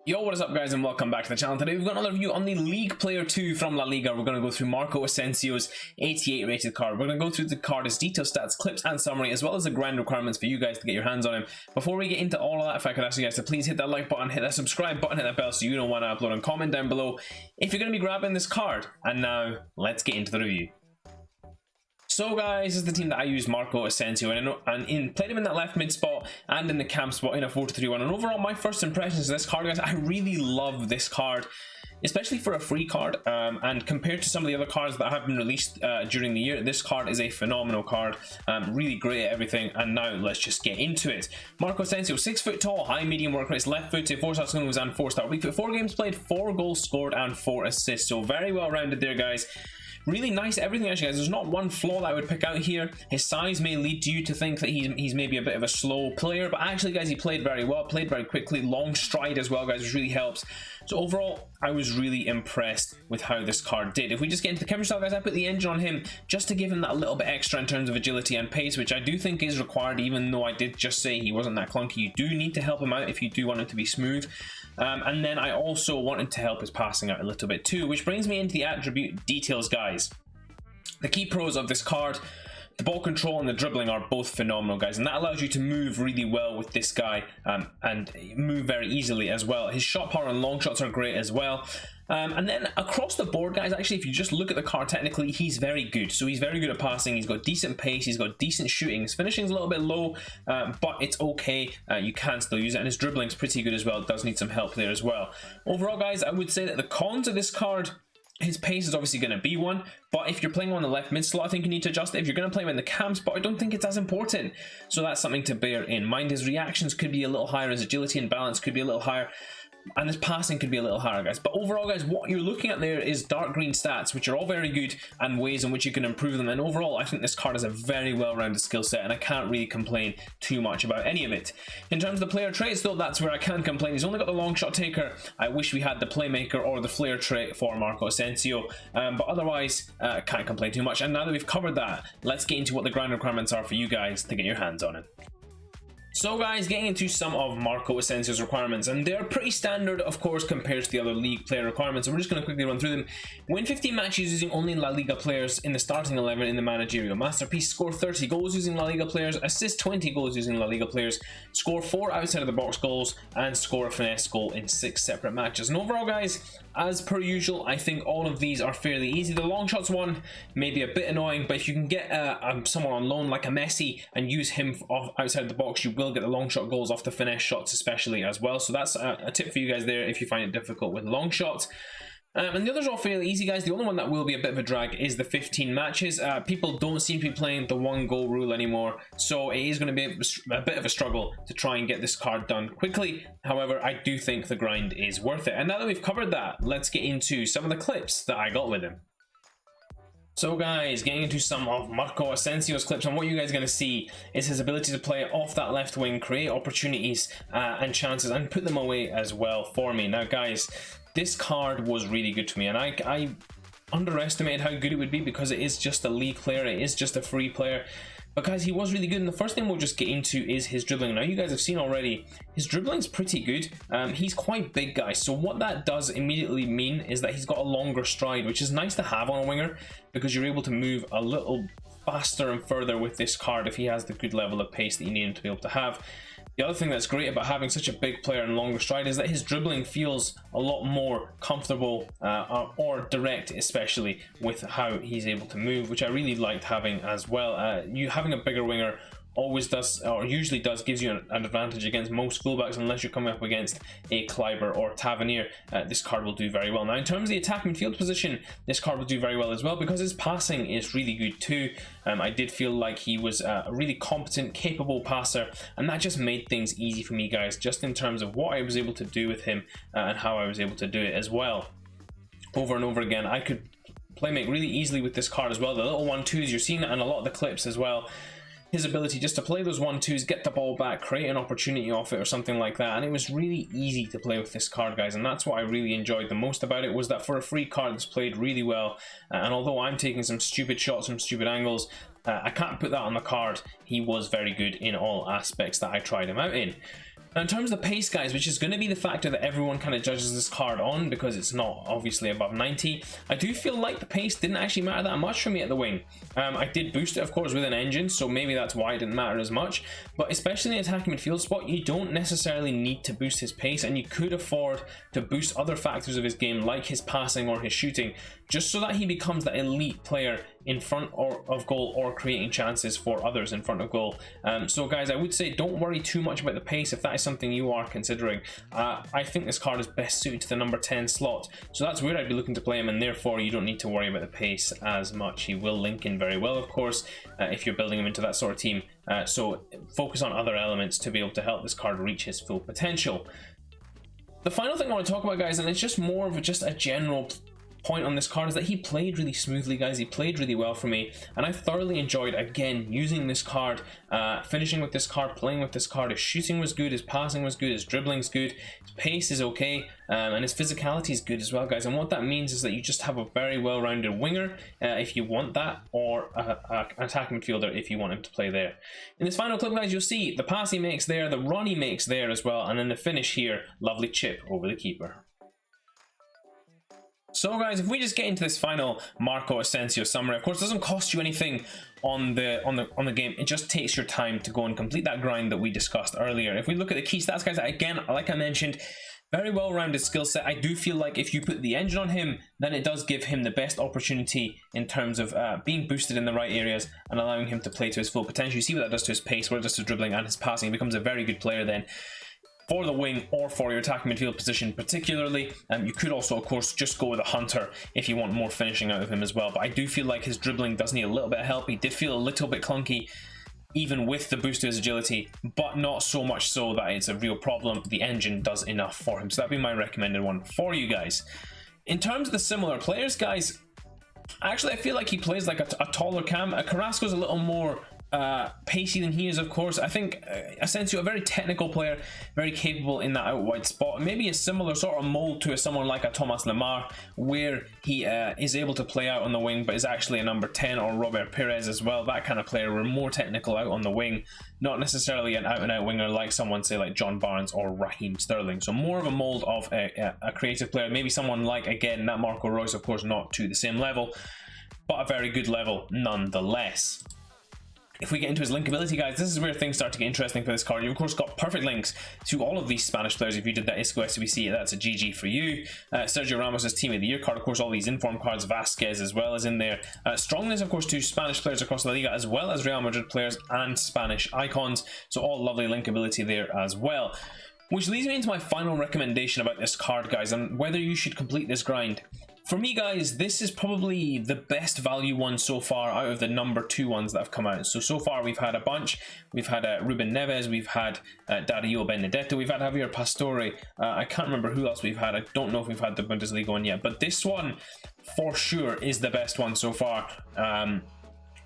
Yo, what is up guys, and welcome back to the channel. Today we've got another review on the League Player 2 from La Liga. We're going to go through Marco Asensio's 88 rated card. We're going to go through the card, his detailed stats, clips and summary, as well as the grind requirements for you guys to get your hands on him. Before we get into all of that, if I could ask you guys to please hit that like button, hit that subscribe button, hit that bell so you know when I upload, and comment down below if you're going to be grabbing this card. And now, let's get into the review. So guys, this is the team that I used Marco Asensio and played him in that left mid spot and in the cam spot in a 4-2-3-1. And overall, my first impressions of this card, guys, I really love this card, especially for a free card. And compared to some of the other cards that have been released during the year, this card is a phenomenal card. Really great at everything. And now let's just get into it. Marco Asensio, 6 foot tall, high medium work rate, left footed, 4-star skill moves and 4-star weak foot. 4 games played, 4 goals scored and 4 assists. So very well rounded there, guys. Really nice everything actually, guys. There's not one flaw that I would pick out here. His size may lead you to think that he's maybe a bit of a slow player, but actually, guys, he played very well, played very quickly, long stride as well, guys, which really helps. So overall, I was really impressed with how this card did. If we just get into the chemistry style, guys, I put the engine on him just to give him that little bit extra in terms of agility and pace, which I do think is required, even though I did just say he wasn't that clunky. You do need to help him out if you do want him to be smooth. And then I also wanted to help his passing out a little bit too, which brings me into the attribute details, guys. The key pros of this card, the ball control and the dribbling are both phenomenal, guys, and that allows you to move really well with this guy and move very easily as well. His shot power and long shots are great as well. And then across the board, guys, actually, if you just look at the card technically, he's very good. So he's very good at passing, he's got decent pace, he's got decent shooting. His finishing's a little bit low, but it's okay. You can still use it, and his dribbling's pretty good as well. It does need some help there as well. Overall, guys, I would say that the cons of this card, his pace is obviously going to be one, but if you're playing on the left mid slot, I think you need to adjust it. If you're going to play him in the cam spot, I don't think it's as important. So that's something to bear in mind. His reactions could be a little higher, his agility and balance could be a little higher, and his passing could be a little higher, guys. But overall, guys, what you're looking at there is dark green stats, which are all very good, and ways in which you can improve them. And overall, I think this card has a very well-rounded skill set, and I can't really complain too much about any of it. In terms of the player traits, though, that's where I can complain. He's only got the long shot taker. I wish we had the playmaker or the flair trait for Marco Asensio, but otherwise, can't complain too much. And now that we've covered that, let's get into what the grind requirements are for you guys to get your hands on it. So guys, getting into some of Marco Asensio's requirements, and they're pretty standard, of course, compared to the other league player requirements, so we're just going to quickly run through them. Win 15 matches using only La Liga players in the starting 11 in the managerial masterpiece, score 30 goals using La Liga players, assist 20 goals using La Liga players, score 4 outside of the box goals, and score a finesse goal in 6 separate matches. And overall, guys, as per usual, I think all of these are fairly easy. The long shots one may be a bit annoying, but if you can get someone on loan like a Messi and use him outside the box, you will get the long shot goals off the finesse shots especially as well. So that's a tip for you guys there if you find it difficult with long shots. And the others are all fairly easy, guys. The only one that will be a bit of a drag is the 15 matches. People don't seem to be playing the 1 goal rule anymore, so it is going to be a bit of a struggle to try and get this card done quickly. However, I do think the grind is worth it. And now that we've covered that, let's get into some of the clips that I got with him. So guys, getting into some of Marco Asensio's clips, and what you guys are going to see is his ability to play off that left wing, create opportunities and chances, and put them away as well for me. Now guys, this card was really good to me, and I underestimated how good it would be because it is just a league player, it is just a free player. But guys, he was really good, and the first thing we'll just get into is his dribbling. Now, you guys have seen already, his dribbling's pretty good. He's quite big, guys, so what that does immediately mean is that he's got a longer stride, which is nice to have on a winger because you're able to move a little faster and further with this card if he has the good level of pace that you need him to be able to have. The other thing that's great about having such a big player and longer stride is that his dribbling feels a lot more comfortable or direct, especially with how he's able to move, which I really liked having as well. You having a bigger winger always does, or usually does, gives you an advantage against most fullbacks unless you're coming up against a Kleiber or Tavernier. This card will do very well. Now, in terms of the attacking field position, this card will do very well as well because his passing is really good too. I did feel like he was a really competent, capable passer, and that just made things easy for me, guys, just in terms of what I was able to do with him and how I was able to do it as well. Over and over again, I could playmate really easily with this card as well. The little 1-2s, you're seeing that in a lot of the clips as well. His ability just to play those 1-2s, get the ball back, create an opportunity off it or something like that, and it was really easy to play with this card, guys, and that's what I really enjoyed the most about it, was that for a free card it's played really well, and although I'm taking some stupid shots from stupid angles, I can't put that on the card. He was very good in all aspects that I tried him out in. Now, in terms of the pace, guys, which is going to be the factor that everyone kind of judges this card on because it's not obviously above 90, I do feel like the pace didn't actually matter that much for me at the wing. I did boost it, of course, with an engine, so maybe that's why it didn't matter as much. But especially in the attacking midfield spot, you don't necessarily need to boost his pace, and you could afford to boost other factors of his game, like his passing or his shooting, just so that he becomes that elite player in front of goal or creating chances for others in front of goal. So guys, I would say don't worry too much about the pace if that is something you are considering. I think this card is best suited to the number 10 slot, so that's where I'd be looking to play him, and therefore you don't need to worry about the pace as much. He will link in very well, of course, if you're building him into that sort of team, so focus on other elements to be able to help this card reach his full potential. The final thing I want to talk about, guys, and it's just more of just a general point on this card, is that he played really smoothly, guys. He played really well for me, and I thoroughly enjoyed, again, using this card, finishing with this card, playing with this card. His shooting was good, his passing was good, his dribbling's good, his pace is okay, and his physicality is good as well, guys. And what that means is that you just have a very well-rounded winger if you want that, or an attacking midfielder if you want him to play there. In this final clip, guys, you'll see the pass he makes there, the run he makes there as well, and then the finish here, lovely chip over the keeper. So guys, if we just get into this final Marco Asensio summary, of course, it doesn't cost you anything on the game. It just takes your time to go and complete that grind that we discussed earlier. If we look at the key stats, guys, again, like I mentioned, very well-rounded skill set. I do feel like if you put the engine on him, then it does give him the best opportunity in terms of being boosted in the right areas and allowing him to play to his full potential. You see what that does to his pace, what it does to his dribbling and his passing. He becomes a very good player then for the wing or for your attacking midfield position particularly. You could also, of course, just go with a hunter if you want more finishing out of him as well. But I do feel like his dribbling does need a little bit of help. He did feel a little bit clunky even with the boost to his agility, but not so much so that it's a real problem. The engine does enough for him, so that'd be my recommended one for you guys. In terms of the similar players, guys, actually I feel like he plays like a taller Cam. Carrasco's a little more pacey than he is, of course. I think Asensio, a very technical player, very capable in that out wide spot. Maybe a similar sort of mold to someone like a Thomas Lemar, where he is able to play out on the wing, but is actually a number 10, or Robert Perez as well. That kind of player. We're more technical out on the wing, not necessarily an out-and-out winger like someone, say, like John Barnes or Raheem Sterling. So more of a mold of a creative player. Maybe someone like, again, that Marco Reus, of course, not to the same level, but a very good level nonetheless. If we get into his linkability, guys, this is where things start to get interesting for this card. You've, of course, got perfect links to all of these Spanish players. If you did that Isco SBC, that's a GG for you. Sergio Ramos' Team of the Year card, of course, all these inform cards, Vasquez as well as in there. Strongness, of course, to Spanish players across La Liga, as well as Real Madrid players and Spanish icons. So all lovely linkability there as well. Which leads me into my final recommendation about this card, guys, and whether you should complete this grind. For me, guys, this is probably the best value one so far out of the number 2 ones that have come out. So far we've had a bunch. We've had Ruben Neves, we've had Dario Benedetto, we've had Javier Pastore. I can't remember who else we've had. I don't know if we've had the Bundesliga one yet, but this one for sure is the best one so far.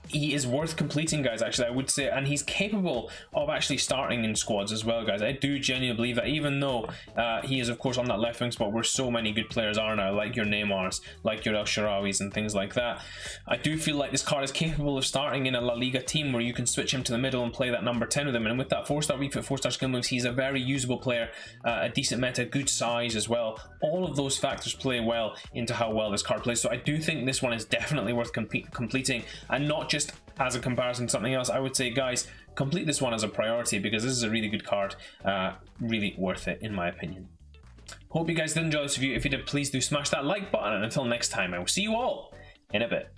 He is worth completing, guys, actually, I would say, and he's capable of actually starting in squads as well, guys. I do genuinely believe that, even though he is, of course, on that left wing spot where so many good players are now, like your Neymars, like your El Shaarawy's and things like that. I do feel like this card is capable of starting in a La Liga team where you can switch him to the middle and play that number 10 with him, and with that 4-star refit, 4-star skill moves, he's a very usable player, a decent meta, good size as well. All of those factors play well into how well this card plays, so I do think this one is definitely worth completing, and not just as a comparison to something else. I would say, guys, complete this one as a priority, because this is a really good card, really worth it in my opinion. Hope you guys did enjoy this review. If you did, please do smash that like button, and until next time, I will see you all in a bit.